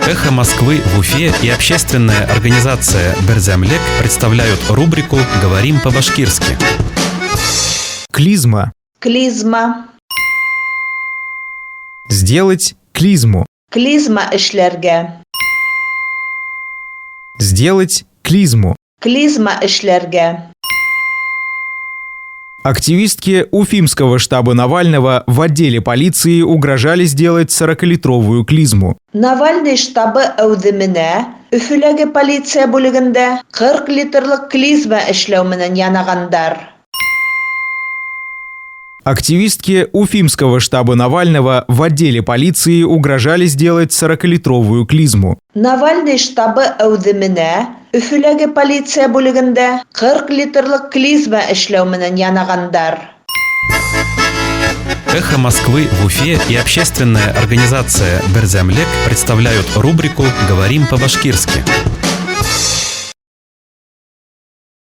«Эхо Москвы» в Уфе и общественная организация «Берзямлек» представляют рубрику «Говорим по-башкирски». Клизма. Клизма. Сделать клизму. Клизма эшләргә. Сделать клизму. Клизма эшләргә. Активистке Уфимского штаба Навального в отделе полиции угрожали сделать 40-литровую клизму. Навальный штабы әүҙеменә Өфөләге полиция бүлегендә 40 литрлык клизма эшләү менән янагандар. Активистке Уфимского штаба Навального в отделе полиции угрожали сделать 40-литровую клизму. Навальный штабы әүҙеменә Өфөләге полиция бүлегендә 40 литрлык клизма эшләү менән янагандар. «Эхо Москвы» в Уфе и общественная организация «Берзямлек» представляют рубрику «Говорим по-башкирски».